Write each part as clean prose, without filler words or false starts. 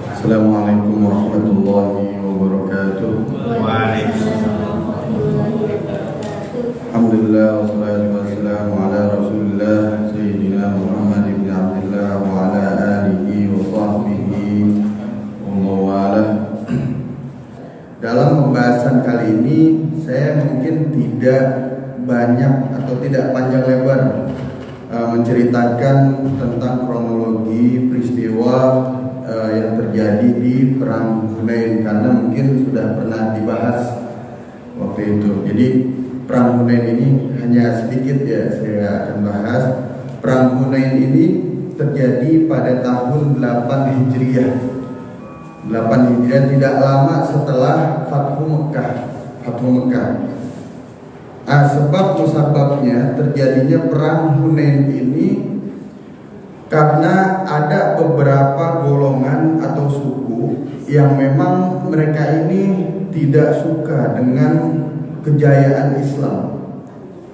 Assalamualaikum warahmatullahi wabarakatuh. Waalaikumsalam. Alhamdulillah wassalatu wassalamu ala Rasulillah Sayyidina Muhammad ibn Abdullah wa ala alihi wa sahbihi wa mawalah. Dalam pembahasan kali ini saya mungkin tidak banyak atau tidak panjang lebar menceritakan tentang kronologi peristiwa yang terjadi di Perang Hunain, karena mungkin sudah pernah dibahas waktu itu. Jadi Perang Hunain ini hanya sedikit ya saya akan bahas. Perang Hunain ini terjadi pada tahun 8 Hijriah. 8 Hijriah, tidak lama setelah Fathu Mekah. Sebab musababnya terjadinya Perang Hunain ini karena ada beberapa golongan atau suku yang memang mereka ini tidak suka dengan kejayaan Islam.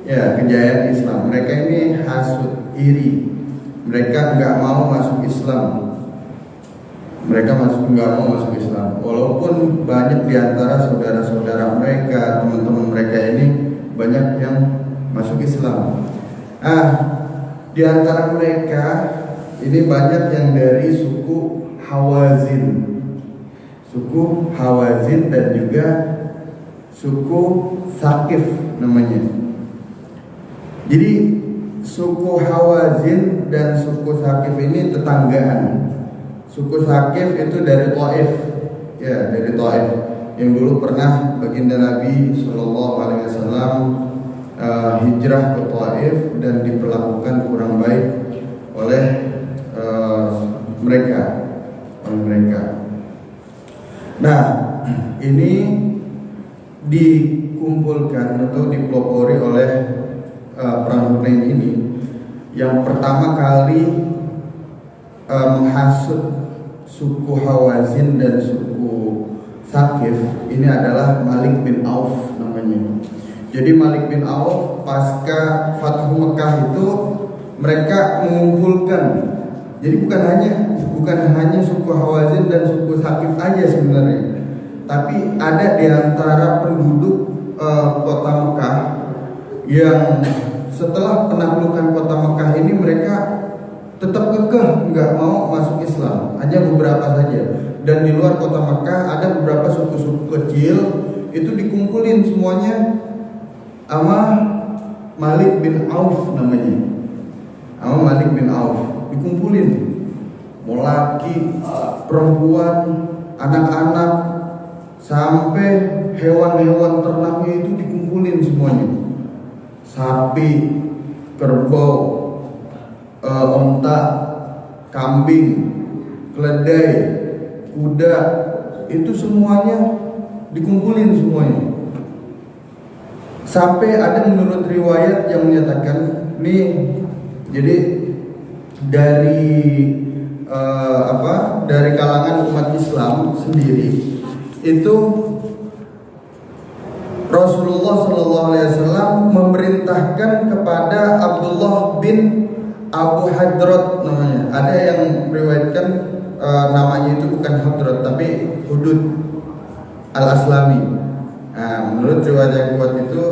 Ya, kejayaan Islam. Mereka ini hasut, iri. Mereka nggak mau masuk Islam. Mereka nggak mau masuk Islam. Walaupun banyak di antara saudara-saudara mereka, teman-teman mereka ini banyak yang masuk Islam. Di antara mereka ini banyak yang dari suku Hawazin dan juga suku Thaqif namanya. Jadi suku Hawazin dan suku Thaqif ini tetanggaan. Suku Thaqif itu dari Taif, ya, dari Taif, yang dulu pernah baginda Nabi Shallallahu Alaihi Wasallam hijrah ke Taif dan diperlakukan kurang baik oleh mereka. Nah, ini dikumpulkan atau dipelopori oleh Perang Hunain ini. Yang pertama kali menghasut suku Hawazin dan suku Thaqif ini adalah Malik bin Auf namanya. Jadi Malik bin Auf pasca Fathu Mekah itu mereka mengumpulkan. Jadi bukan hanya suku Hawazin dan suku Thaqif aja sebenarnya, tapi ada di antara penduduk kota Mekah yang setelah penaklukan kota Mekah ini mereka tetap kekeh nggak mau masuk Islam, hanya beberapa saja. Dan di luar kota Mekah ada beberapa suku-suku kecil itu dikumpulin semuanya sama Malik bin Auf namanya. Sama Malik bin Auf dikumpulin, mau laki, perempuan, anak-anak, sampai hewan-hewan ternaknya itu dikumpulin semuanya. Sapi, kerbau, onta, kambing, keledai, kuda, itu semuanya dikumpulin semuanya. Sampai ada menurut riwayat yang menyatakan nih, jadi dari kalangan umat Islam sendiri itu Rasulullah SAW memerintahkan kepada Abdullah bin Abu Hadrat namanya. Ada yang meriwayatkan namanya itu bukan Hadrat tapi Hudud Al-Aslami. Menurut riwayat yang kuat itu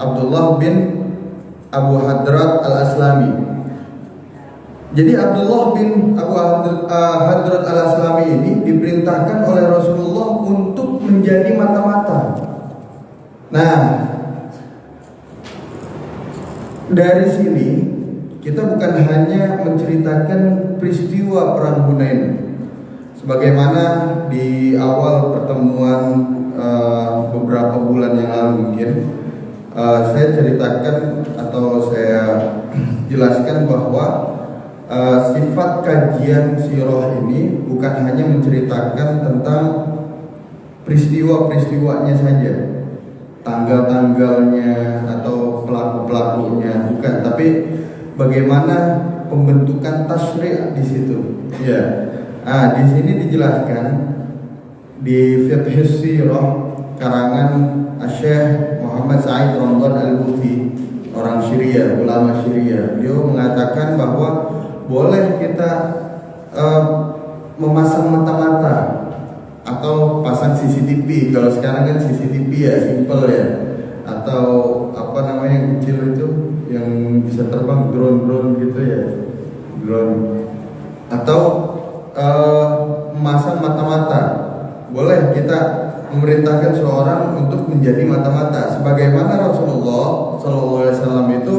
Abdullah bin Abu Hadrat Al-Aslami. Jadi Abdullah bin Abu Hadrat Al-Aslami ini diperintahkan oleh Rasulullah untuk menjadi mata-mata. Nah, dari sini kita bukan hanya menceritakan peristiwa Perang Hunain, sebagaimana di awal pertemuan beberapa bulan yang lalu mungkin saya ceritakan atau saya jelaskan bahwa sifat kajian sirah ini bukan hanya menceritakan tentang peristiwa-peristiwanya saja, tanggal-tanggalnya atau pelaku-pelakunya, bukan, tapi bagaimana pembentukan tasyri' di situ. Ya. Di sini dijelaskan di Fiqh Sirah karangan Syekh Muhammad Sa'id Ramadan Al-Buti, orang Syria, ulama Syria. Beliau mengatakan bahwa boleh kita memasang mata-mata atau pasang CCTV. Kalau sekarang kan CCTV ya simple ya, atau apa namanya yang kecil itu yang bisa terbang, drone gitu ya, drone, atau memasang mata-mata. Boleh kita memerintahkan seorang untuk menjadi mata-mata, sebagaimana Rasulullah SAW itu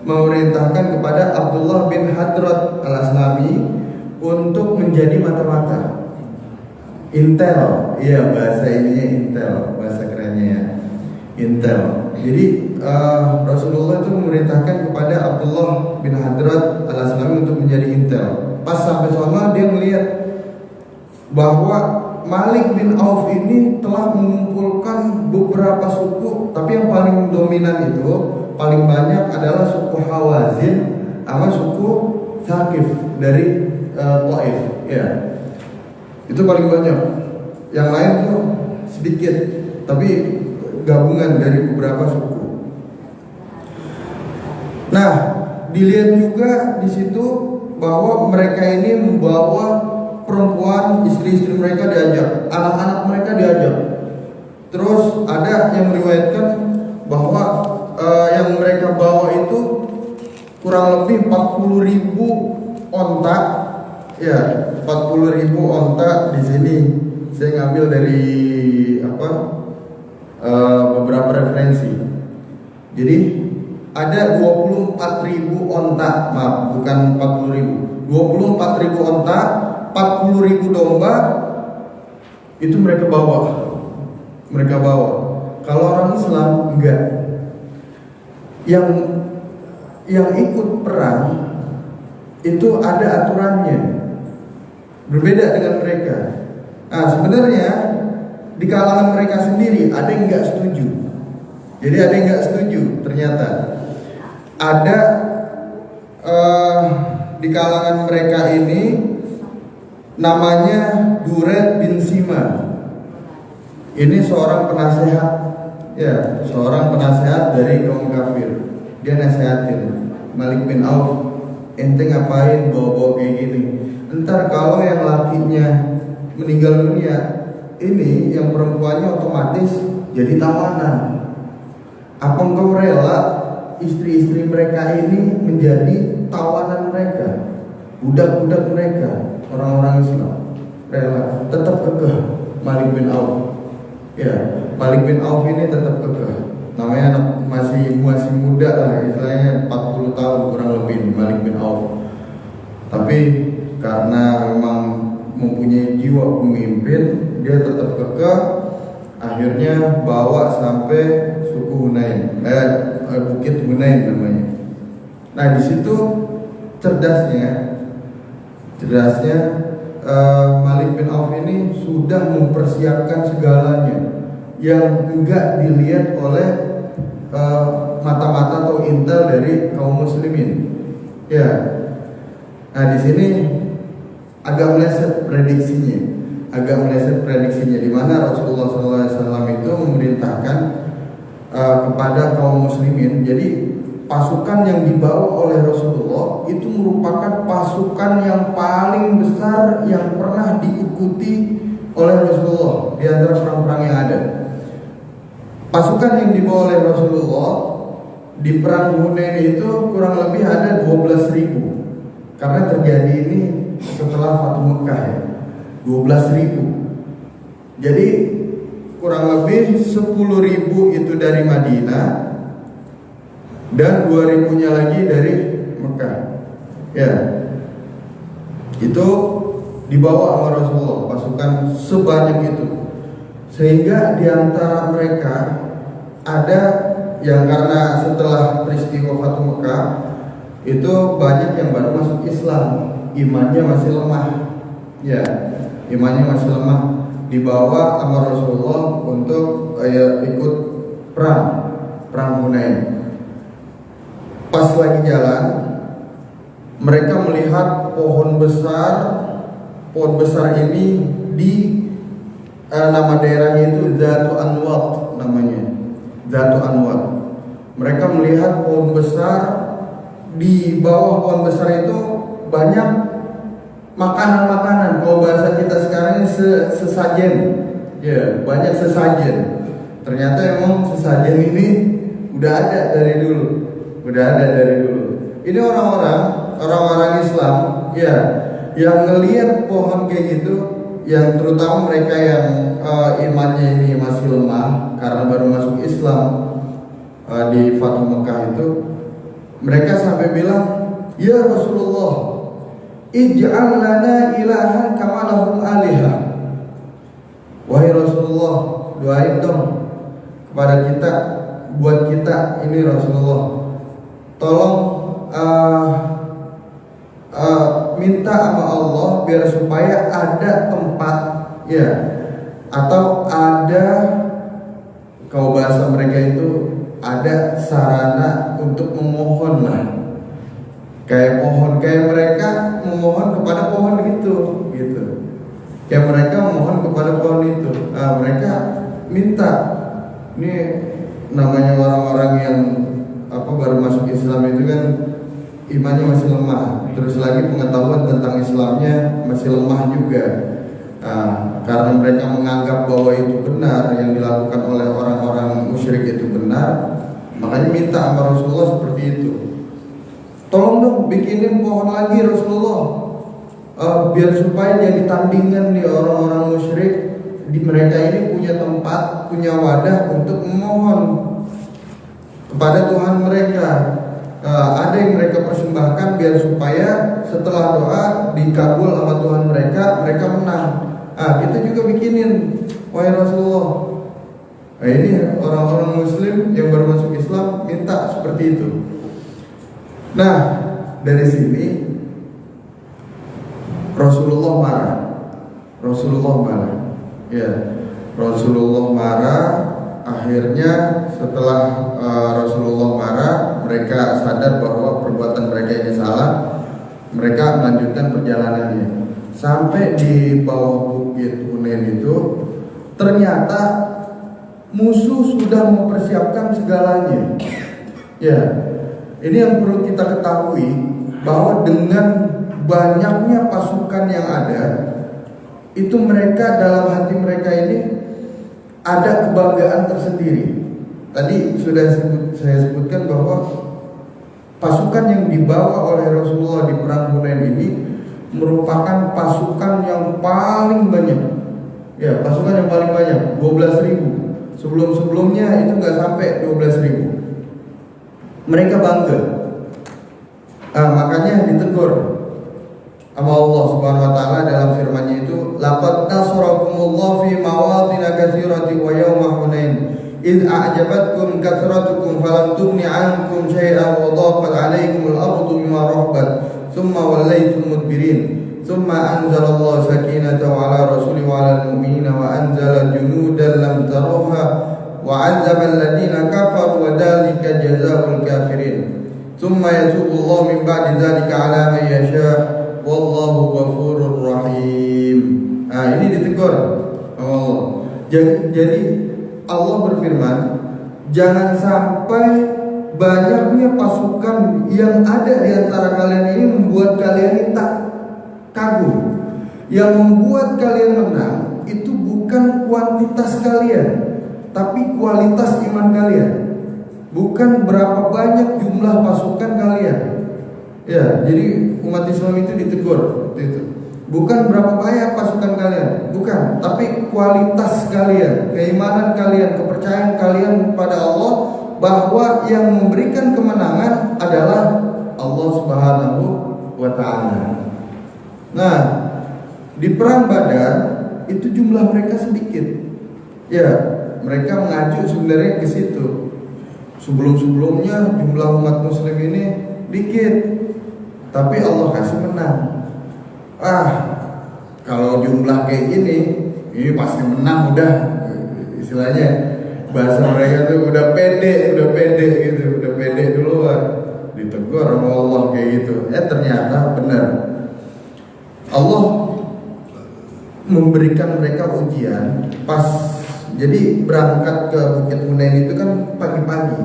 memerintahkan kepada Abdullah bin Hadrat al-Aslami untuk menjadi mata-mata. Intel, iya bahasa ininya Intel, bahasa kerennya ya, Intel. Jadi Rasulullah itu memerintahkan kepada Abdullah bin Hadrat al-Aslami untuk menjadi Intel. Pas sampai sana dia melihat bahwa Malik bin Auf ini telah mengumpulkan beberapa suku, tapi yang paling dominan itu, paling banyak adalah suku Hawazin sama suku Thaqif dari Taif, ya. Itu paling banyak. Yang lain tuh sedikit, tapi gabungan dari beberapa suku. Nah, dilihat juga di situ bahwa mereka ini membawa perempuan, istri-istri mereka diajak, anak-anak mereka diajak. Terus ada yang meriwayatkan bahwa yang mereka bawa itu kurang lebih 40.000 onta. Ya, 40.000 onta di sini. Saya ngambil dari beberapa referensi. Jadi ada 24.000 onta, maaf, bukan 40.000. 24.000 onta, 40.000 domba itu mereka bawa. Kalau orang Islam enggak. Yang ikut perang itu ada aturannya, berbeda dengan mereka. Nah, sebenarnya di kalangan mereka sendiri ada yang enggak setuju. Jadi ada yang enggak setuju. Ternyata ada di kalangan mereka ini namanya Duret bin Sima. Ini seorang penasehat, ya, seorang penasehat dari kaum kafir. Dia nasehatin Malik bin Auf, ente ngapain bawa-bawa kayak gini? Entar kalau yang lakinya meninggal dunia, ini yang perempuannya otomatis jadi tawanan. Apa engkau rela istri-istri mereka ini menjadi tawanan mereka, budak-budak mereka? Orang-orang Islam rela, tetap kekeh Malik bin Auf. Ya, Malik bin Auf ini tetap kekeh. Namanya anak masih muda lah, istilahnya 40 tahun kurang lebih Malik bin Auf. Tapi karena memang mempunyai jiwa pemimpin, dia tetap kekeh. Akhirnya bawa sampai suku Hunain, Bukit Hunain namanya. Nah, di situ cerdasnya Malik bin Auf ini sudah mempersiapkan segalanya yang enggak dilihat oleh mata-mata atau intel dari kaum muslimin. Ya. Nah, di sini agak meleset prediksinya, di mana Rasulullah SAW itu memerintahkan kepada kaum muslimin. Jadi pasukan yang dibawa oleh Rasulullah itu merupakan pasukan yang paling besar yang pernah diikuti oleh Rasulullah di antara perang-perang yang ada. Pasukan yang dibawa oleh Rasulullah di perang Hunain itu kurang lebih ada 12.000. Karena terjadi ini setelah Fatu Mekah ya, 12.000. Jadi kurang lebih 10.000 itu dari Madinah dan 2.000-nya lagi dari Mekah. Ya, itu dibawa sama Rasulullah pasukan sebanyak itu, sehingga di antara mereka ada yang karena setelah peristiwa Fatu Mekah itu banyak yang baru masuk Islam, imannya masih lemah. Ya, imannya masih lemah, dibawa sama Rasulullah untuk ikut perang Hunain. Pas lagi jalan, mereka melihat pohon besar ini di nama daerahnya itu Zatu Anwat namanya, Zatu Anwat. Mereka melihat pohon besar, di bawah pohon besar itu banyak makanan-makanan. Kalau bahasa kita sekarang ini sesajen, ya banyak sesajen. Ternyata emang sesajen ini udah ada dari dulu, Ini orang-orang Islam, ya, yang ngelihat pohon kayak gitu, yang terutama mereka yang imannya ini masih lemah karena baru masuk Islam di Fathu Mekah itu, mereka sampai bilang, ya Rasulullah, ij'al lana ilahan kama lahum alihah. Wahai Rasulullah, doain dong kepada kita, buat kita ini Rasulullah, tolong minta sama Allah biar supaya ada tempat, ya, atau ada, kalau bahasa mereka itu ada sarana untuk memohon lah, kayak mereka memohon kepada pohon gitu. Kayak mereka memohon kepada pohon itu. Mereka minta, ini namanya orang-orang yang baru masuk Islam itu kan imannya masih lemah, terus lagi pengetahuan tentang Islamnya masih lemah juga. Karena mereka menganggap bahwa itu benar, yang dilakukan oleh orang-orang musyrik itu benar, makanya minta sama Rasulullah seperti itu. Tolong dong bikinin pohon lagi Rasulullah, biar supaya jadi tandingan nih orang-orang musyrik, di mereka ini punya tempat, punya wadah untuk memohon kepada Tuhan mereka. Ada yang mereka persembahkan biar supaya setelah doa dikabul sama Tuhan mereka menang. Kita juga bikinin, wahai Rasulullah. Ini orang-orang Muslim yang baru masuk Islam minta seperti itu. Nah, dari sini Rasulullah marah. Ya, Rasulullah marah. Akhirnya setelah Rasulullah marah, mereka sadar bahwa perbuatan mereka ini salah. Mereka melanjutkan perjalanannya sampai di bawah bukit Hunain itu. Ternyata musuh sudah mempersiapkan segalanya. Ya, ini yang perlu kita ketahui, bahwa dengan banyaknya pasukan yang ada, itu mereka dalam hati mereka ini ada kebanggaan tersendiri. Tadi sudah saya sebutkan bahwa pasukan yang dibawa oleh Rasulullah di perang Hunain ini merupakan pasukan yang paling banyak. Ya, pasukan yang paling banyak, 12.000. Sebelum-sebelumnya itu nggak sampai 12.000. Mereka bangga. Makanya ditegur sama Allah Subhanahu wa taala dalam firman-Nya itu, laqad nasarakumullahu fi mawadin katsiratin wa yawma hunain id a'jabatkum kathratukum falam tughni 'ankum syai'an wa dhaqat 'alaykumul ardu bima rahabat thumma wallaytum mudbirin thumma anzalallahu sakinatahu 'ala rasulihi wa 'alal mu'minina wa anzala junudan lam tarawha wa 'azzaba alladziina kafaru wa dzalika jazaa'ul kafirin thumma yatubullahu min ba'di dzalika 'ala man yasha' wallahu ghafurur rahim. Ini ditegur Allah. Jadi Allah berfirman, jangan sampai banyaknya pasukan yang ada di antara kalian ini membuat kalian ini tak kagum. Yang membuat kalian menang itu bukan kuantitas kalian, tapi kualitas iman kalian. Bukan berapa banyak jumlah pasukan kalian. Ya, jadi umat Islam itu ditegur itu. Bukan berapa banyak pasukan kalian, bukan, tapi kualitas kalian, keimanan kalian, kepercayaan kalian kepada Allah, bahwa yang memberikan kemenangan adalah Allah Subhanahu wa taala. Nah, di perang Badar itu jumlah mereka sedikit. Ya, mereka mengacu sebenarnya ke situ. Sebelum-sebelumnya jumlah umat muslim ini dikit, tapi Allah kasih menang. Kalau jumlah kayak ini pasti menang udah. Istilahnya bahasa mereka tuh udah pede gitu, udah pede duluan. Ditegur sama Allah kayak gitu. Ternyata benar. Allah memberikan mereka ujian pas jadi berangkat ke Bukit Hunain itu kan pagi-pagi.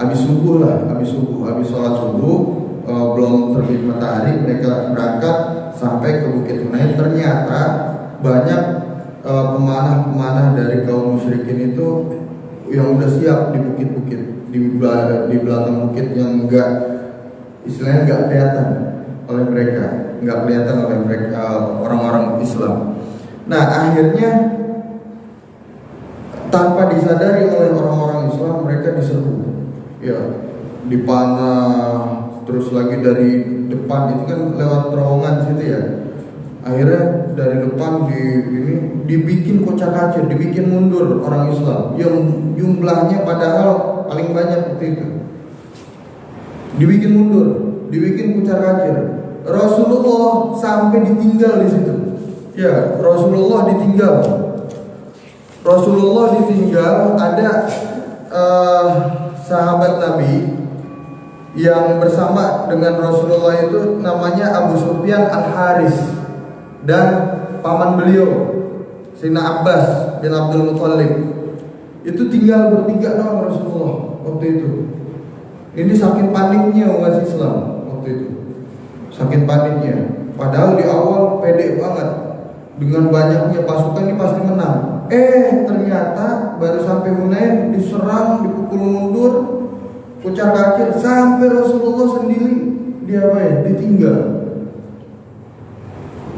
Habis subuh, habis sholat subuh, belum terbit matahari mereka berangkat sampai ke Bukit Hunain. Ternyata banyak pemanah-pemanah dari kaum musyrikin itu yang udah siap di bukit-bukit, di belakang bukit yang istilahnya nggak kelihatan oleh mereka, orang-orang Islam. Nah, akhirnya tanpa disadari oleh orang-orang Islam mereka diserbu, ya, dipanah, terus lagi dari depan itu kan lewat terowongan situ ya. Akhirnya dari depan dibikin kocak-kacir, dibikin mundur orang Islam yang jumlahnya padahal paling banyak waktu itu. Dibikin mundur, dibikin kocak-kacir. Rasulullah sampai ditinggal di situ. Ya, Rasulullah ditinggal. Ada sahabat Nabi yang bersama dengan Rasulullah itu namanya Abu Sufyan Al-Haris dan paman beliau Sayyidina Abbas bin Abdul Muthalib. Itu tinggal bertiga doang Rasulullah waktu itu. Ini saking paniknya umat Islam waktu itu. Saking paniknya. Padahal di awal pede banget, dengan banyaknya pasukan ini pasti menang. Ternyata baru sampai Hunain diserang, dipukul mundur, kucar-kacir sampai Rasulullah sendiri ditinggal.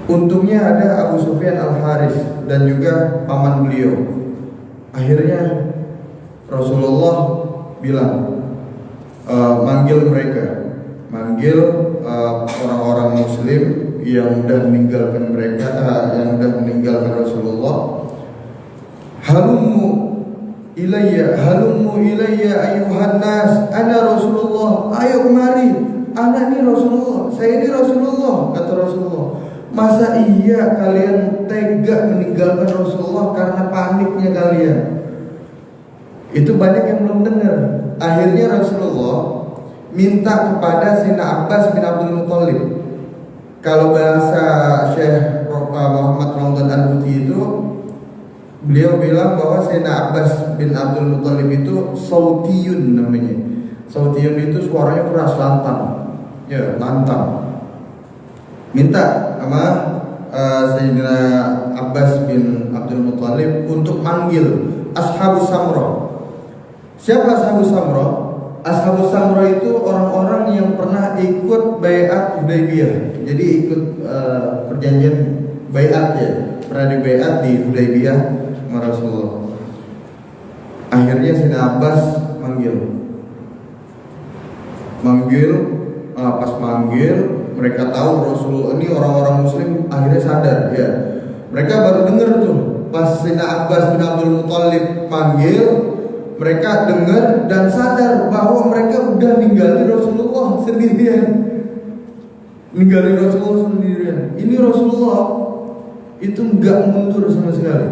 Untungnya ada Abu Sufyan Al-Haris dan juga paman beliau. Akhirnya Rasulullah bilang, manggil orang-orang Muslim yang udah meninggalkan meninggalkan Rasulullah. Halummu ilayya ayuhan nas, ana Rasulullah. Ayo kemari, anak ini Rasulullah, saya ini Rasulullah, kata Rasulullah. Masa iya kalian tega meninggalkan Rasulullah karena paniknya kalian? Itu banyak yang belum dengar. Akhirnya Rasulullah minta kepada Sayyidina Abbas bin Abdul Muthalib. Kalau bahasa Syekh Muhammad Ramadan Al-Buti itu, beliau bilang bahwa Sayyidina Abbas bin Abdul Muthalib itu sautiyun namanya. Sautiyun itu suaranya keras, lantang. Minta sama Sayyidina Abbas bin Abdul Muthalib untuk manggil Ashabus Samra. Siapa Ashabus Samra? Ashabus Samra itu orang-orang yang pernah ikut Bai'at Hudaybiyah. Jadi ikut perjanjian Bai'at ya. Pernah di Bai'at di Hudaybiyah sama Rasulullah. Akhirnya Sayyidina Abbas pas manggil, mereka tahu Rasulullah ini orang-orang Muslim akhirnya sadar ya. Mereka baru dengar tuh pas Sayyidina Abbas bin Abdul Muthalib manggil, mereka dengar dan sadar bahwa mereka udah ninggalin Rasulullah sendirian. Ini Rasulullah itu nggak mundur sama sekali.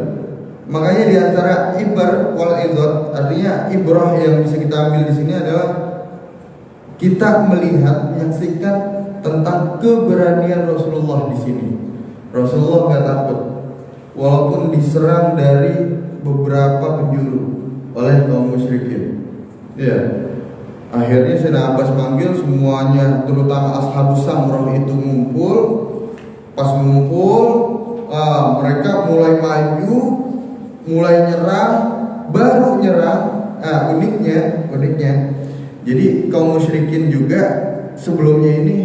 Makanya di antara ibar wal idot, artinya ibrah yang bisa kita ambil di sini adalah kita melihat, menyaksikan tentang keberanian Rasulullah di sini. Rasulullah nggak takut, walaupun diserang dari beberapa penjuru oleh kaum musyrikin. Ya, akhirnya Sayyidina Abbas manggil semuanya, terutama Ashabus Samrah itu ngumpul. Pas ngumpul, mereka mulai maju, mulai nyerang, baru nyerang. Uniknya. Jadi kaum musyrikin juga sebelumnya ini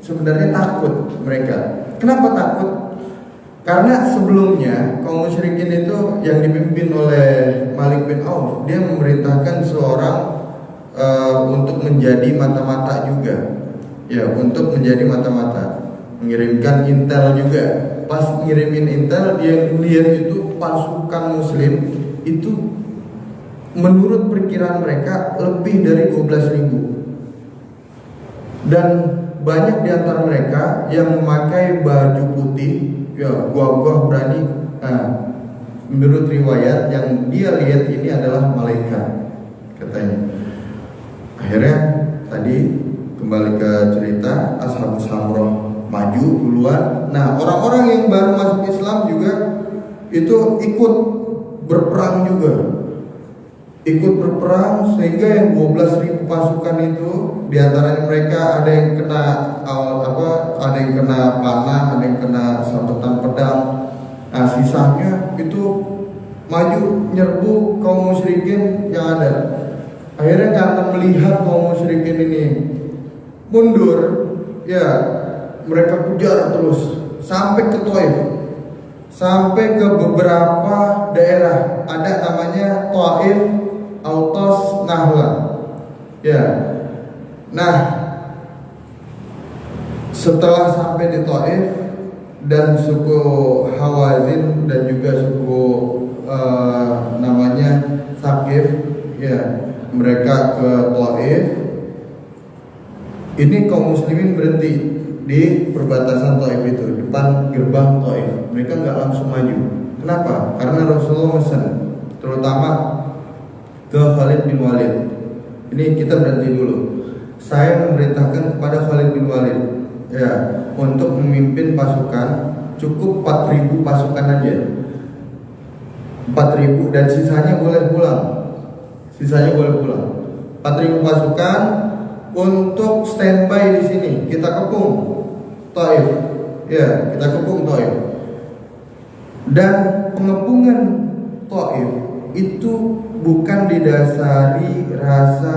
sebenarnya takut mereka. Kenapa takut? Karena sebelumnya kaum musyrikin itu yang dipimpin oleh Malik bin Auf, dia memerintahkan seorang untuk menjadi mata-mata juga. Ya, untuk menjadi mata-mata, mengirimkan intel juga. Pas ngirimin intel, dia lihat itu pasukan muslim itu menurut perkiraan mereka lebih dari 12.000. Dan banyak di antara mereka yang memakai baju putih, ya, gua berani. Menurut riwayat yang dia lihat ini adalah malaikat katanya. Akhirnya tadi kembali ke cerita Ashabus Samrah maju duluan. Nah, orang-orang yang baru masuk Islam juga itu ikut berperang juga. ikut berperang, sehingga yang 12.000 pasukan itu diantaranya mereka ada yang kena ada yang kena panah, ada yang kena sabetan pedang. Nah, sisanya itu maju nyerbu kaum musyrikin yang ada. Akhirnya karena melihat kaum musyrikin ini mundur, ya mereka kejar terus sampai ke Thaif, sampai ke beberapa daerah. Ada namanya Thaif, Autos, Nahla. Ya. Nah, setelah sampai di Thaif dan suku Hawazin dan juga suku namanya Thaqif, ya, mereka ke Thaif. Ini kaum muslimin berhenti di perbatasan Thaif itu, depan gerbang Thaif. Mereka nggak langsung maju. Kenapa? Karena Rasulullah pesan, terutama ke Khalid bin Walid. Ini kita berhenti dulu. Saya memerintahkan kepada Khalid bin Walid, ya, untuk memimpin pasukan. Cukup 4.000 pasukan aja. 4.000 dan sisanya boleh pulang. 4.000 pasukan untuk standby di sini. Kita kepung Thaif. Ya, kita kepung Thaif. Dan pengepungan Thaif itu bukan didasari rasa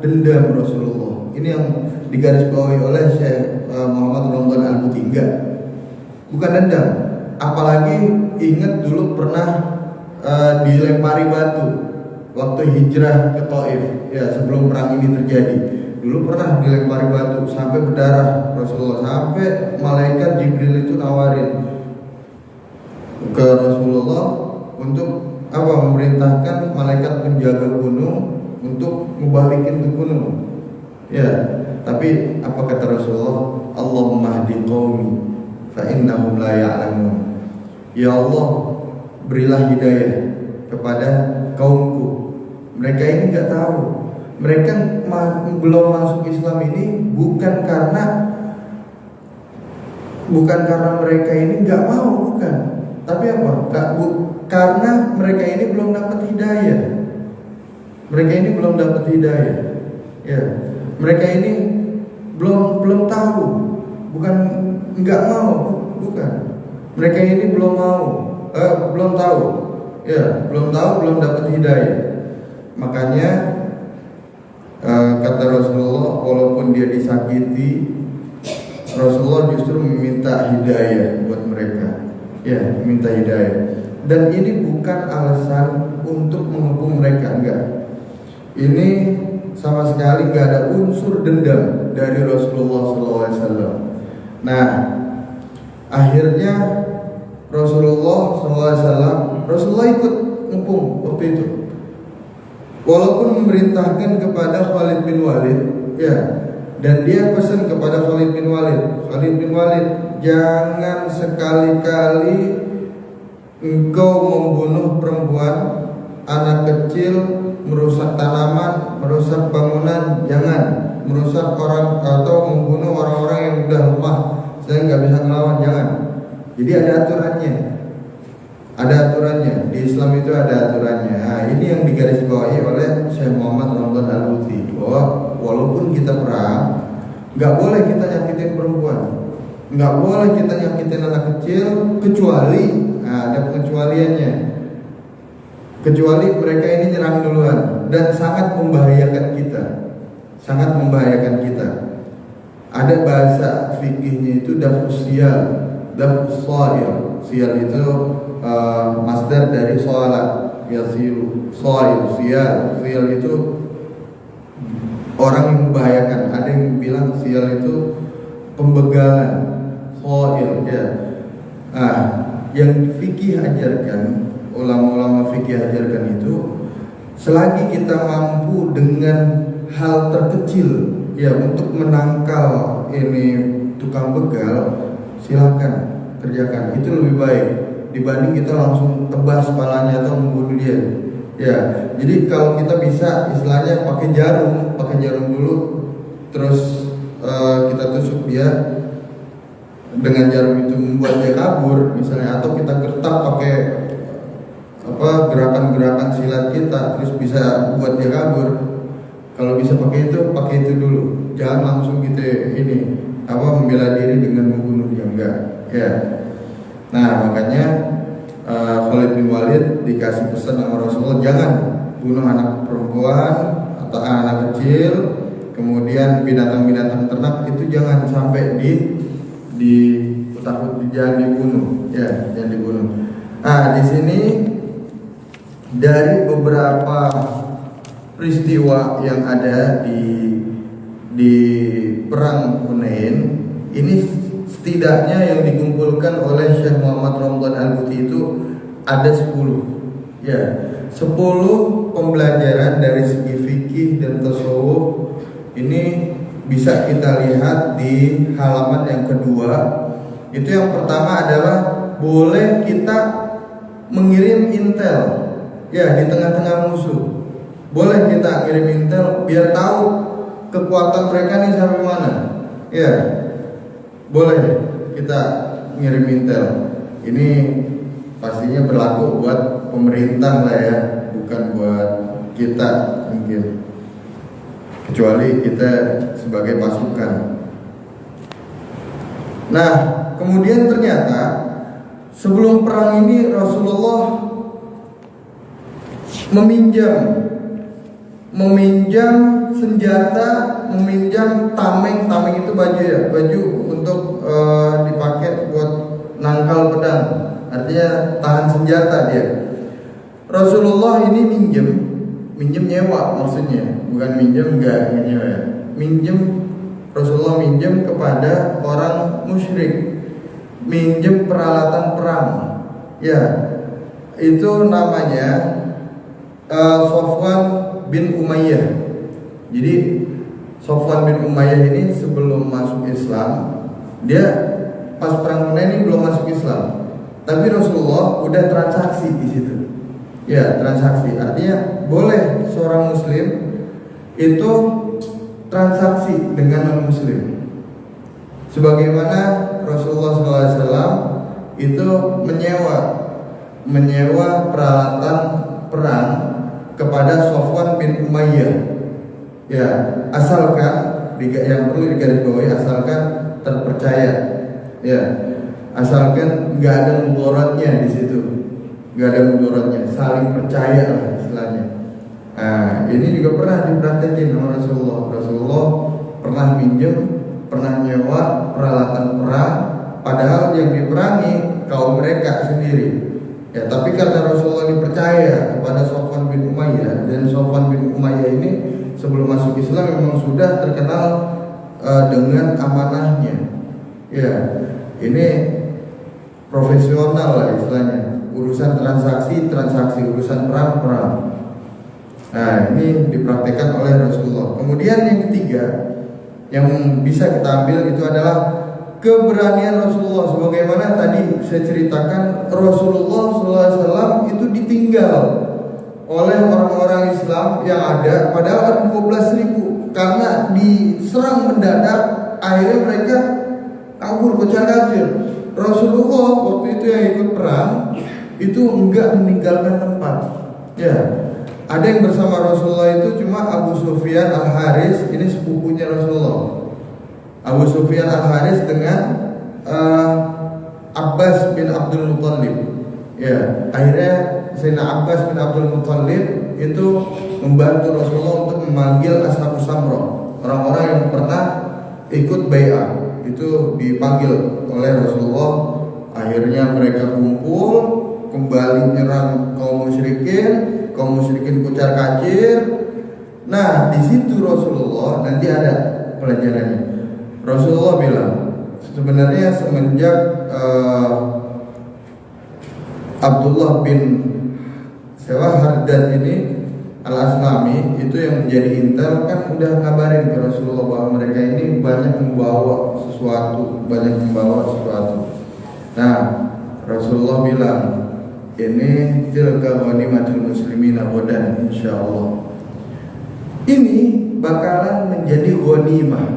dendam Rasulullah. Ini yang digarisbawahi oleh Syekh Muhammad Ramadan Al-Buti. Bukan dendam. Apalagi ingat dulu pernah dilempari batu waktu hijrah ke Thaif, ya, sebelum perang ini terjadi. Dulu pernah dilempari batu sampai berdarah Rasulullah, sampai malaikat Jibril itu nawarin ke Rasulullah untuk memerintahkan malaikat penjaga gunung untuk ngebalikin ke gunung. Ya, tapi apa kata Rasulullah? Allahumma hdi qaumi fa innahum la ya'lamun. Ya Allah, berilah hidayah kepada kaumku. Mereka ini nggak tahu. Mereka belum masuk Islam ini bukan karena mereka ini nggak mau, bukan. Tapi apa? Karena mereka ini belum dapat hidayah. Ya, mereka ini belum tahu. Bukan nggak mau, bukan. Mereka ini belum tahu. Ya, belum dapat hidayah. Makanya kata Rasulullah, walaupun dia disakiti, Rasulullah justru meminta hidayah buat mereka. Ya, minta hidayah. Dan ini bukan alasan untuk menghukum mereka, enggak. Ini sama sekali enggak ada unsur dendam dari Rasulullah SAW. Nah, akhirnya Rasulullah ikut ngepung waktu itu. Walaupun memerintahkan kepada Khalid bin Walid, ya, dan dia pesan kepada Khalid bin Walid, jangan sekali-kali engkau membunuh perempuan, anak kecil, merusak tanaman, merusak bangunan, jangan merusak orang atau membunuh orang-orang yang sudah lemah, saya nggak bisa melawan, jangan. Jadi ada aturannya. Di Islam itu ada aturannya. Nah, ini yang digarisbawahi oleh Syekh Muhammad Ramadan Al-Buti, bahwa walaupun kita perang, nggak boleh kita nyakitin perempuan, nggak boleh kita nyakitin anak kecil, kecuali ada pengecualiannya. Kecuali mereka ini nyerang duluan dan sangat membahayakan kita. Ada bahasa fikihnya itu dafus sial, sial itu masdar dari sholat, yasilu, sial itu orang yang membahayakan. Ada yang bilang sial itu pembegalan, ya. Nah, yang fikih ajarkan, ulama-ulama fikih ajarkan itu, selagi kita mampu dengan hal terkecil, ya, untuk menangkal ini tukang begal, silakan kerjakan. Itu lebih baik dibanding kita langsung tebas kepalanya atau membunuh dia. Ya, jadi kalau kita bisa istilahnya pakai jarum dulu, terus kita tusuk dia, dengan jarum itu membuat dia kabur misalnya, atau kita gertak pakai gerakan-gerakan silat kita, terus bisa buat dia kabur. Kalau bisa pakai itu dulu. Jangan langsung kita membela diri dengan membunuh dia, enggak. Ya. Nah, makanya Khalid bin Walid dikasih pesan sama Rasulullah, jangan bunuh anak perempuan atau anak kecil, kemudian binatang-binatang ternak itu jangan sampai jangan dibunuh, ya, jangan dibunuh. Nah, di sini dari beberapa peristiwa yang ada di perang Hunain, ini setidaknya yang dikumpulkan oleh Syekh Muhammad Ramadan Al-Buti itu ada 10. Ya, 10 pembelajaran dari segi fikih dan tasawuf. Ini bisa kita lihat di halaman yang kedua. Itu yang pertama adalah boleh kita mengirim intel, ya, di tengah-tengah musuh. Boleh kita kirim intel biar tahu kekuatan mereka nih sampai mana. Ya, boleh kita ngirim intel. Ini pastinya berlaku buat pemerintah lah ya, bukan buat kita mungkin. Kecuali kita sebagai pasukan. Nah, kemudian ternyata sebelum perang ini Rasulullah meminjam senjata, meminjam tameng. Tameng itu baju ya, baju untuk dipakai buat nangkal pedang. Artinya tahan senjata dia. Rasulullah ini minjem nyewa maksudnya, bukan minjem enggak nyewa ya. Rasulullah minjem kepada orang musyrik, minjem peralatan perang. Ya, itu namanya Sofwan bin Umayyah. Jadi Sofwan bin Umayyah ini sebelum masuk Islam, dia pas perang Hunain ini belum masuk Islam, tapi Rasulullah udah transaksi di situ. Ya, transaksi artinya boleh seorang Muslim itu transaksi dengan non-Muslim. Sebagaimana Rasulullah SAW itu menyewa peralatan perang kepada Sofwan bin Umayyah. Ya, asalkan yang perlu digarisbawahi, asalkan terpercaya. Ya, asalkan nggak ada mudaratnya di situ, nggak ada mudaratnya, saling percaya lah istilahnya. Nah, ini juga pernah dipraktekin sama Rasulullah. Rasulullah pernah minjem, pernah nyewa peralatan perang, padahal yang diperangi kaum mereka sendiri. Ya, tapi karena Rasulullah dipercaya kepada Sofwan bin Umayyah, dan Sofwan bin Umayyah ini sebelum masuk Islam memang sudah terkenal dengan amanahnya. Ya, ini profesional lah istilahnya, urusan transaksi, urusan perang. Nah, ini dipraktekkan oleh Rasulullah. Kemudian yang ketiga yang bisa kita ambil itu adalah keberanian Rasulullah. Sebagaimana tadi saya ceritakan, Rasulullah SAW itu ditinggal oleh orang-orang Islam yang ada, padahal ada 12.000, karena diserang mendadak, akhirnya mereka kabur kocar-kacir. Rasulullah waktu itu yang ikut perang itu enggak meninggalkan tempat. Ya, ada yang bersama Rasulullah itu cuma Abu Sufyan Al-Haris, ini sepupunya Rasulullah. Abu Sufyan Al-Haris dengan Abbas bin Abdul Muttalib. Ya, akhirnya Sayyidina Abbas bin Abdul Muttalib itu membantu Rasulullah untuk memanggil Ashabus Samrah, orang-orang yang pernah ikut bai'ah. Itu dipanggil oleh Rasulullah. Akhirnya mereka kumpul, kembali menyerang kaum musyrikin kucar-kacir. Nah, di situ Rasulullah nanti ada pelajarannya. Rasulullah bilang, sebenarnya semenjak Abdullah bin Hardad ini Al-Aslami itu yang menjadi intel, kan udah ngabarin ke Rasulullah bahwa mereka ini banyak membawa sesuatu. Nah, Rasulullah bilang, ini tilka ghanimatul muslimina ghadan insyaallah. Ini bakalan menjadi ghanimah.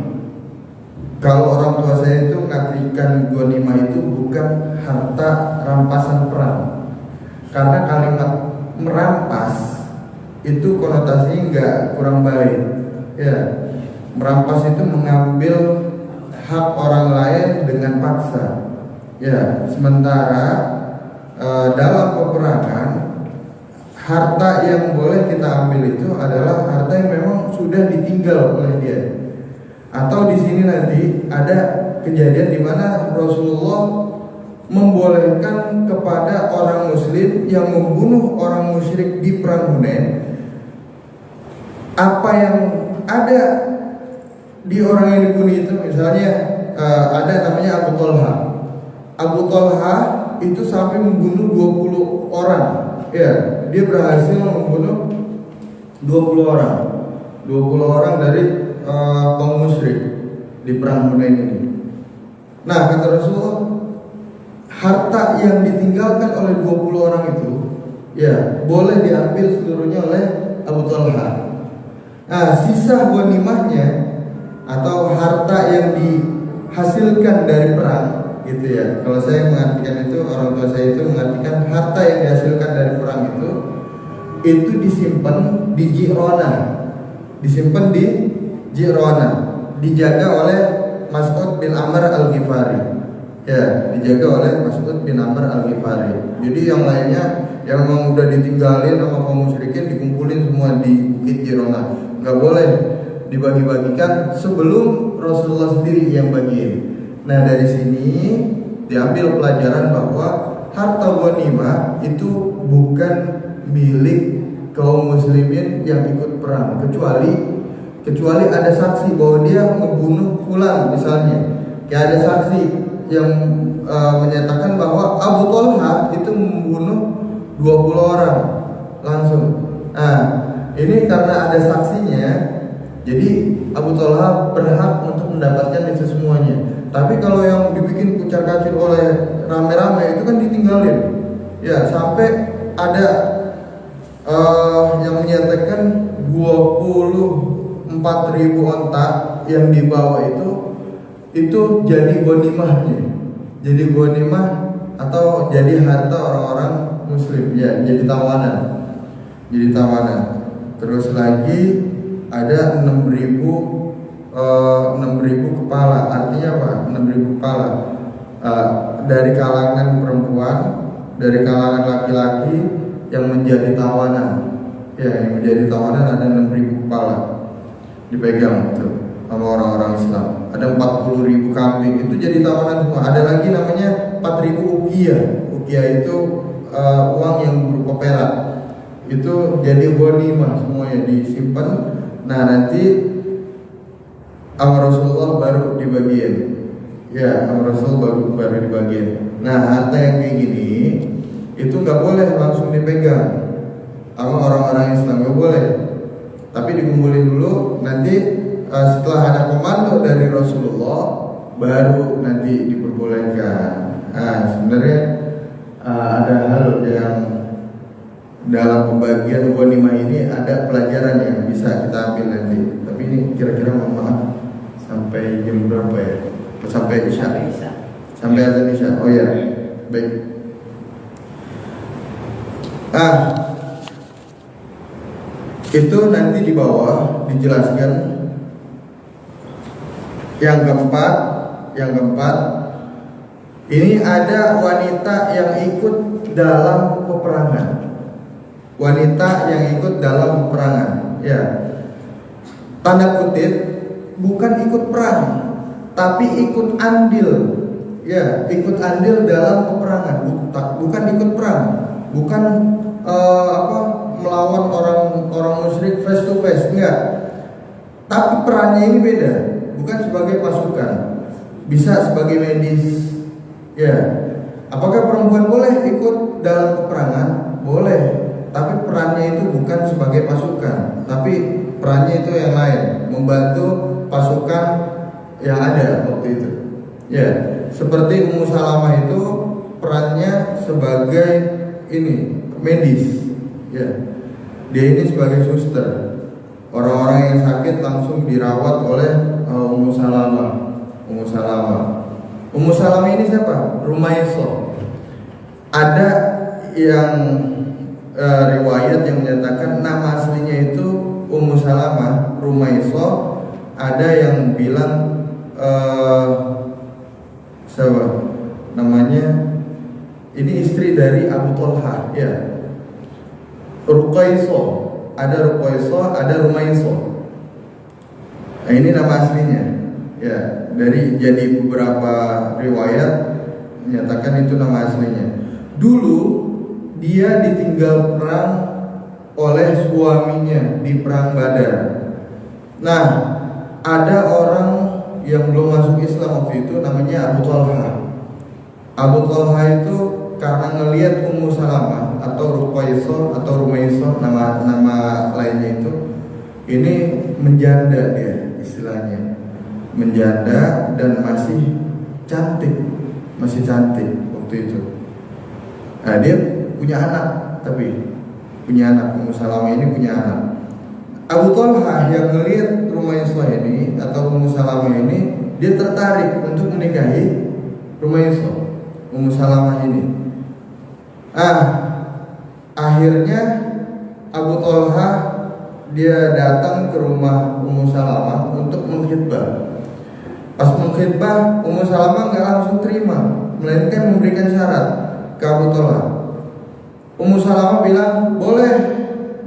Kalau orang tua saya itu mengartikan ghanimah itu bukan harta rampasan perang. karena kalimat merampas itu konotasinya nggak kurang baik. Ya, merampas itu mengambil hak orang lain dengan paksa. Ya, sementara dalam peperangan harta yang boleh kita ambil itu adalah harta yang memang sudah ditinggal oleh dia. Atau di sini nanti ada kejadian di mana Rasulullah membolehkan kepada orang muslim yang membunuh orang musyrik di perang Hunain, apa yang ada di orang yang dibunuh itu, misalnya ada namanya Abu Talha. Abu Talha itu sampai membunuh 20 orang. Ya, dia berhasil membunuh 20 orang. 20 orang dari kaum musyrik di perang Hunain ini. Nah, kata Rasulullah, harta yang ditinggalkan oleh 20 orang itu ya boleh diambil seluruhnya oleh Abu Talha. Nah, sisa ghanimahnya atau harta yang dihasilkan dari perang gitu ya. Kalau saya mengartikan itu, orang tua saya itu mengartikan harta yang dihasilkan dari perang itu disimpan di Jirona. Disimpan di Jirona, dijaga oleh Mas'ud bin Amr al-Ghifari. Ya, dijaga oleh Mas'ud bin Amr al-Ghifari. Jadi yang lainnya yang memang udah ditinggalin sama kaum musyrikin dikumpulin semua di Bukit Jirona. Nggak boleh dibagi-bagikan sebelum Rasulullah sendiri yang bagiin. Nah, dari sini diambil pelajaran bahwa harta ghanimah itu bukan milik kaum muslimin yang ikut perang, kecuali ada saksi bahwa dia membunuh fulan misalnya. Kayak ada saksi yang menyatakan bahwa Abu Talha itu membunuh 20 orang langsung. Nah, ini karena ada saksinya, jadi Abu Talha berhak untuk mendapatkan itu semuanya. Tapi kalau yang dibikin kucar-kacir oleh rame-rame itu kan ditinggalin. Ya, sampai ada yang menyatakan 24.000 onta yang dibawa itu jadi ghanimahnya. Jadi ghanimah atau jadi harta orang-orang muslim ya, jadi tawanan. Jadi tawanan. Terus lagi ada 6.000 kepala. Artinya apa? 6.000 kepala dari kalangan perempuan, dari kalangan laki-laki yang menjadi tawanan. Ya, yang menjadi tawanan ada 6.000 kepala dipegang itu sama orang-orang Islam. Ada 40.000 kambing itu jadi tawanan semua. Ada lagi namanya 4.000 uqiyah. Uqiyah itu uang yang berupa perak. Itu jadi ghanimah semuanya disimpan. Nah, nanti sama Rasulullah baru dibagiin. Ya, sama Rasul baru dibagiin. Nah, harta yang kayak gini itu nggak boleh langsung dipegang sama orang-orang Islam, nggak boleh. Tapi dikumpulin dulu. Nanti setelah ada komando dari Rasulullah baru nanti diperbolehkan. Nah, sebenarnya ada hal yang dalam pembagian ghanimah ini ada pelajaran yang bisa kita ambil nanti. Tapi ini kira-kira mohon maaf sampai jam berapa ya? Sampai Isya. Sampai azan Isya. Oh ya, baik. Itu nanti di bawah dijelaskan. Yang keempat, ini ada wanita yang ikut dalam peperangan. Wanita yang ikut dalam peperangan, ya. Tanda kutip, bukan ikut perang, tapi ikut andil. Ya, ikut andil dalam peperangan, bukan ikut perang, bukan melawan orang musyrik face to face, enggak. Tapi perannya ini beda, bukan sebagai pasukan, bisa sebagai medis. Ya, apakah perempuan boleh ikut dalam peperangan? Boleh, tapi perannya itu bukan sebagai pasukan, tapi perannya itu yang lain, membantu pasukan yang ada waktu itu. Ya, seperti Ummu Salamah itu perannya sebagai ini medis. Ya, dia ini sebagai suster. Orang-orang yang sakit langsung dirawat oleh Ummu Salamah. Ummu Salamah ini siapa? Rumaisah. Ada yang riwayat yang menyatakan nama aslinya itu Ummu Salamah Rumaiso, ada yang bilang siapa namanya, ini istri dari Abu Thalha ya. Ruqaiso, ada Ruqaiso, ada Rumaiso. Nah, ini nama aslinya ya, dari jadi beberapa riwayat menyatakan itu nama aslinya. Dulu dia ditinggal perang oleh suaminya di perang Badar. Nah, ada orang yang belum masuk Islam waktu itu namanya Abu Thalha. Abu Thalha itu karena ngelihat Ummu Salamah atau Ruqaiso atau Rumaiso, nama lainnya itu, ini menjanda dia, istilahnya menjanda dan masih cantik waktu itu. Nah, dia punya anak, tapi punya anak, Ummu Salamah ini punya anak. Abu Thalha yang ngelihat Rumaiso ini atau Ummu Salamah ini, dia tertarik untuk menikahi Rumaiso, Ummu Salamah ini. Akhirnya Abu Thalha dia datang ke rumah Ummu Salamah untuk mengkhitbah. Pas mengkhitbah, Ummu Salamah nggak langsung terima, melainkan memberikan syarat ke Abu Thalha. Ummu Salamah bilang, boleh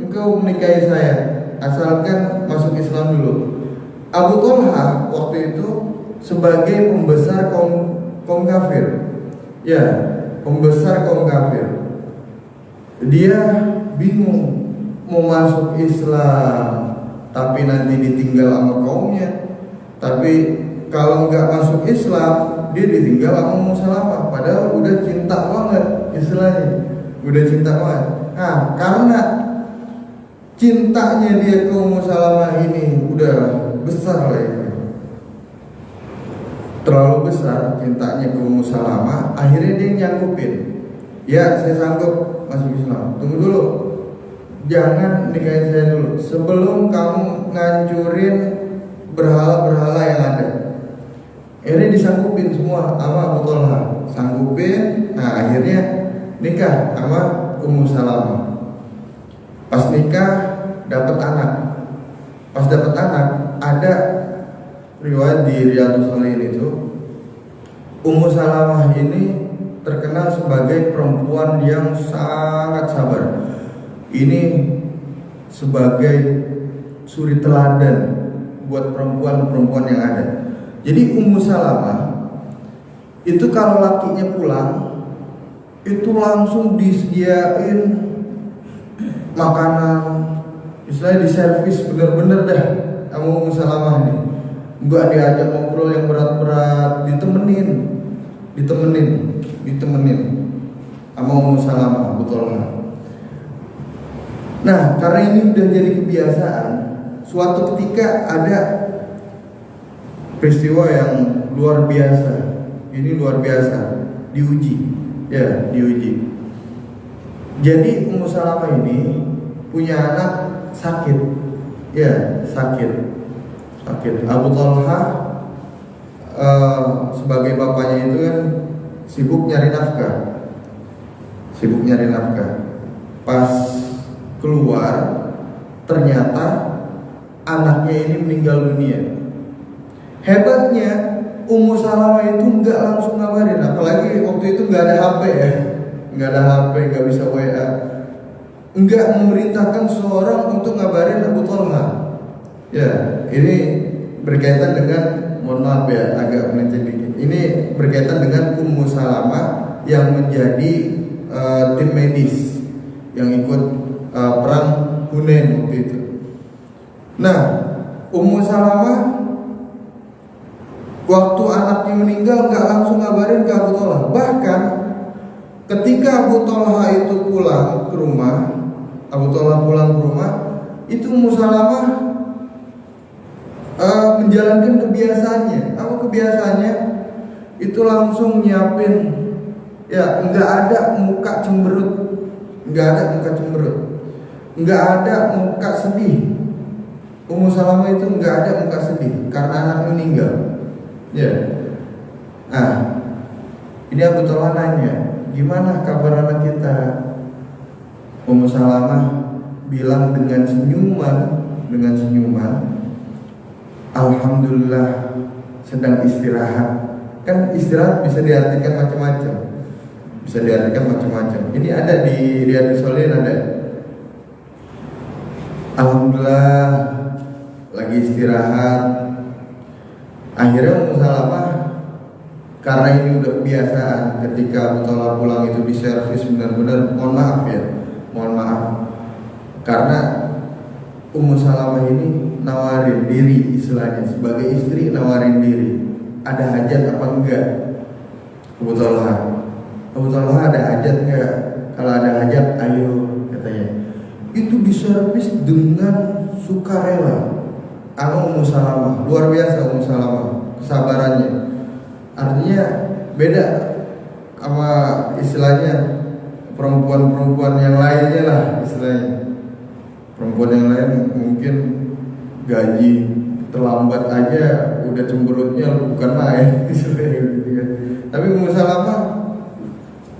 engkau menikahi saya, asalkan masuk Islam dulu. Abu Thalha waktu itu sebagai pembesar kaum kafir, ya, pembesar kaum kafir. Dia bingung mau masuk Islam, tapi nanti ditinggal sama kaumnya. Tapi kalau nggak masuk Islam, dia ditinggal sama Ummu Salamah. Padahal udah cinta banget, istilahnya, udah cinta banget. Nah, karena cintanya dia ke Ummu Salamah ini udah besar lah ya, terlalu besar cintanya ke Ummu Salamah. Akhirnya dia nyanggupin, ya saya sanggup masuk Islam, tunggu dulu, jangan nikahin saya dulu sebelum kamu ngancurin berhala-berhala yang ada. Akhirnya disanggupin semua sama Abu Thalha, sanggupin. Nah, akhirnya nikah sama Ummu Salamah. Pas nikah dapat anak. Pas dapat anak, ada riwayat di Riyadhus Shalihin itu, Ummu Salamah ini terkenal sebagai perempuan yang sangat sabar. Ini sebagai suri teladan buat perempuan-perempuan yang ada. Jadi Ummu Salamah itu kalau lakinya pulang, itu langsung disediain makanan, istilahnya diservis bener-bener dah sama Ummu Salamah ini. Enggak diajak ngobrol yang berat-berat, ditemenin sama Ummu Salamah, betul nggak? Nah, karena ini udah jadi kebiasaan, suatu ketika ada peristiwa yang luar biasa. Ini luar biasa, diuji. Jadi Ummu Salamah ini punya anak sakit. Abu Thalha sebagai bapaknya itu kan sibuk nyari nafkah. Pas keluar, ternyata anaknya ini meninggal dunia. Hebatnya Ummu Salamah itu nggak langsung ngabarin, apalagi waktu itu nggak ada HP ya, nggak bisa WA, nggak memerintahkan seseorang untuk ngabarin Abu Thalha. Ya, ini berkaitan dengan, mohon maaf ya, agak melenceng dikit. Ini berkaitan dengan Ummu Salamah yang menjadi tim medis yang ikut perang Hunain waktu itu. Nah, Ummu Salamah waktu anaknya meninggal nggak langsung ngabarin ke Abu Thalha. Bahkan ketika Abu Thalha itu pulang ke rumah, itu Ummu Salamah menjalankan kebiasaannya. Apa kebiasaannya? Itu langsung nyiapin, ya, nggak ada muka cemberut, nggak ada muka sedih. Ummu Salamah itu nggak ada muka sedih karena anak meninggal. Ya, nah Ini Abu Talha nanya, gimana kabar anak kita? Ummu Salamah bilang dengan senyuman, alhamdulillah sedang istirahat. Kan istirahat bisa diartikan macam-macam. Ini ada di Riyadhus Shalihin ada. Alhamdulillah lagi istirahat. Akhirnya Ummu Salamah, karena ini udah kebiasaan, ketika Abu Talha pulang itu diservis benar-benar, mohon maaf, karena Ummu Salamah ini nawarin diri, istilahnya sebagai istri nawarin diri, ada hajat apa enggak? Abu Talha ada hajat enggak? Kalau ada hajat, ayo, katanya. Itu diservis dengan sukarela. Ummu Salamah, luar biasa Ummu Salamah kesabarannya. Artinya beda sama istilahnya perempuan-perempuan yang lainnya lah istilahnya. Perempuan yang lain mungkin gaji terlambat aja udah cemberutnya bukan main istilahnya gitu kan. Tapi Ummu Salamah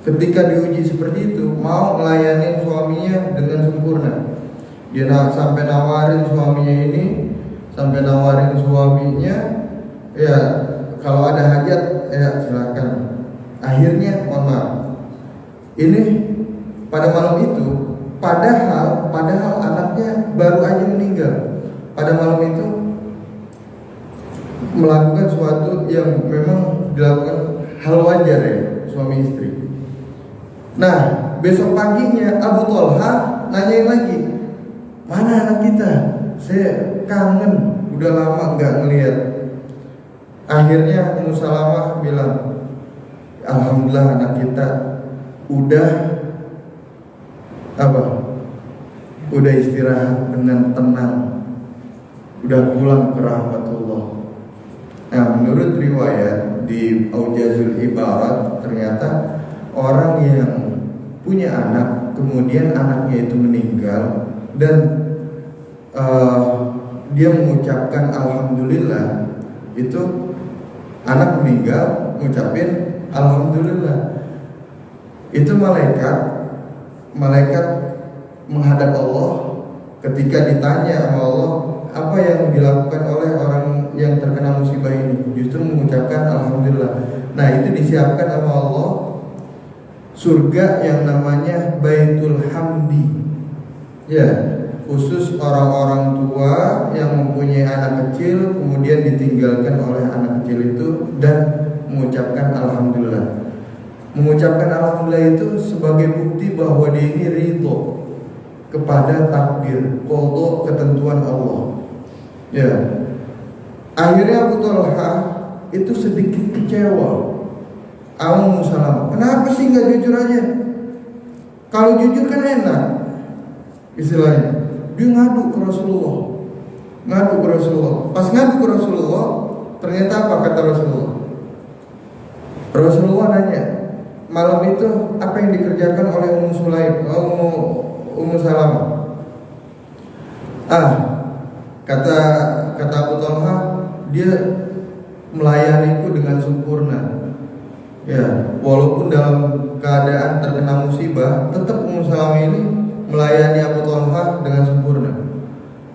ketika diuji seperti itu mau melayani suaminya dengan sempurna. Dia sampai nawarin suaminya ya, kalau ada hajat ya silakan. Akhirnya mohon maaf, ini pada malam itu padahal anaknya baru aja meninggal. Pada malam itu melakukan sesuatu yang memang dilakukan hal wajar ya suami istri. Nah, besok paginya Abu Talha nanyain lagi, mana anak kita? Saya kangen, udah lama nggak ngelihat. Akhirnya Ummu Salamah bilang, alhamdulillah anak kita udah istirahat dengan tenang, udah pulang ke rahmatullah. Nah, menurut riwayat di Aujazul Ibarat, ternyata orang yang punya anak kemudian anaknya itu meninggal dan dia mengucapkan alhamdulillah, itu anak meninggal ngucapin alhamdulillah, itu malaikat menghadap Allah ketika ditanya sama Allah apa yang dilakukan oleh orang yang terkena musibah ini, justru mengucapkan alhamdulillah. Nah, itu disiapkan sama Allah surga yang namanya Baitul Hamdi, ya, khusus orang-orang tua yang mempunyai anak kecil kemudian ditinggalkan oleh anak kecil itu dan mengucapkan alhamdulillah. Mengucapkan alhamdulillah itu sebagai bukti bahwa dia ini ridho kepada takdir, qada, ketentuan Allah. Ya. Akhirnya Abu Talha itu sedikit kecewa. Ummu Salamah, kenapa sih nggak jujur aja? Kalau jujur kan enak, istilahnya. Dia ngadu ke Rasulullah. Pas ngadu ke Rasulullah, ternyata apa kata Rasulullah? Rasulullah nanya, malam itu apa yang dikerjakan oleh Ummu Salamah? Kata Abu Talha, dia melayaniku dengan sempurna. Ya, walaupun dalam keadaan terkena musibah, tetap Ummu Salamah ini melayani Abu Talha dengan sempurna.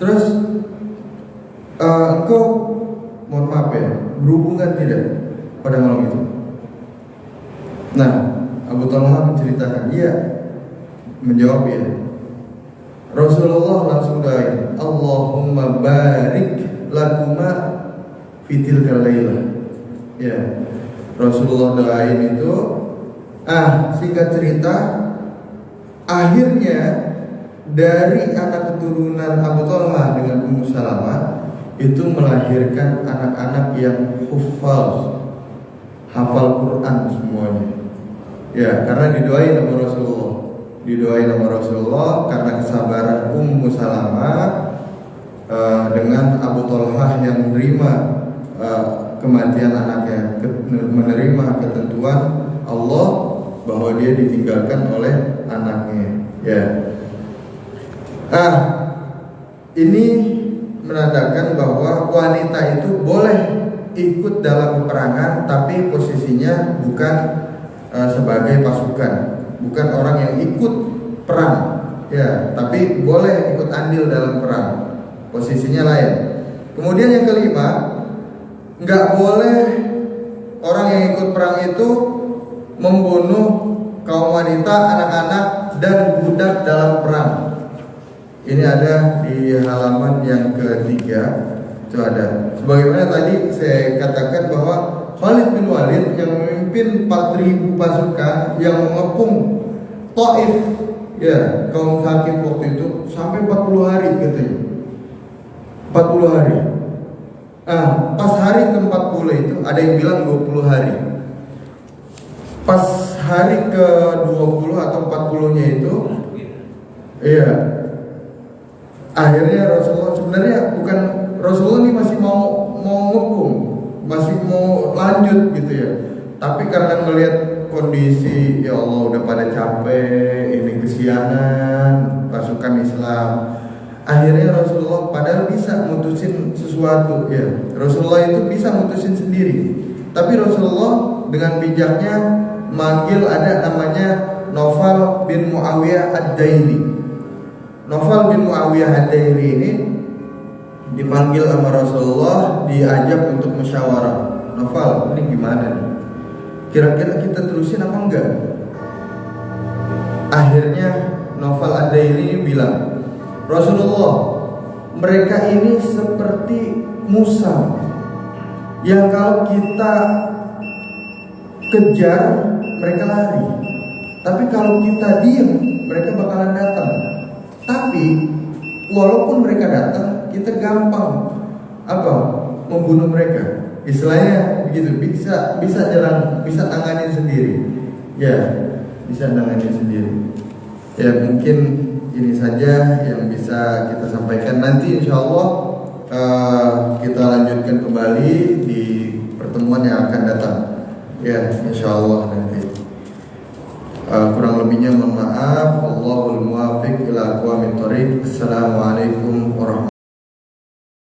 Terus engkau, mohon maaf ya, berhubungan tidak pada malam itu? Nah, Abu Talha menceritakan, iya, menjawab ya. Rasulullah langsung doain, Allahumma barik lakuma fitil kalailah. Ya, Rasulullah doain itu. Singkat cerita, akhirnya dari anak keturunan Abu Talha dengan Ummu Salamah itu melahirkan anak-anak yang hafal Quran semuanya. Ya, karena didoain sama Rasulullah karena kesabaran Ummu Salamah dengan Abu Talha yang menerima kematian anaknya, menerima ketentuan Allah bahwa dia ditinggalkan oleh anaknya. Ya. Ini menandakan bahwa wanita itu boleh ikut dalam peperangan, tapi posisinya bukan sebagai pasukan, bukan orang yang ikut perang, ya, tapi boleh ikut andil dalam perang, posisinya lain. Kemudian yang kelima, nggak boleh orang yang ikut perang itu membunuh kaum wanita, anak-anak, dan budak dalam perang. Ini ada di halaman yang ketiga. Itu ada. Sebagaimana tadi saya katakan bahwa Khalid bin Walid yang memimpin 4.000 pasukan yang mengepung Taif, ya, kaum Thaqif waktu itu sampai 40 hari katanya. 40 hari. Pas hari ke-40 itu ada yang bilang 20 hari. Pas hari ke-20 atau 40-nya itu, iya, akhirnya Rasulullah sebenarnya bukan, Rasulullah ini masih mau ngepung, masih mau lanjut gitu ya. Tapi karena melihat kondisi, ya Allah udah pada capek, ini kesiangan pasukan Islam. Akhirnya Rasulullah padahal bisa mutusin sesuatu, ya. Rasulullah itu bisa mutusin sendiri. Tapi Rasulullah dengan bijaknya manggil ada namanya Naufal bin Muawiyah Ad-Daili. Naufal bin Muawiyah Ad-Daili ini dipanggil sama Rasulullah, diajak untuk musyawarah. Naufal, ini gimana nih? Kira-kira kita terusin apa enggak? Akhirnya Naufal Ad-Daili bilang, Rasulullah, mereka ini seperti Musa yang kalau kita kejar mereka lari, tapi kalau kita diam mereka bakalan datang. Tapi walaupun mereka datang, kita gampang membunuh mereka. Istilahnya begitu, bisa jalan, bisa tanganin sendiri. Ya, bisa tanganin sendiri. Ya, mungkin ini saja yang bisa kita sampaikan. Nanti insya Allah kita lanjutkan kembali di pertemuan yang akan datang. Ya, insya Allah nanti. Kurang lebihnya mohon maaf. Wallahul muwaffiq ila aqwamit thoriq. Assalamualaikum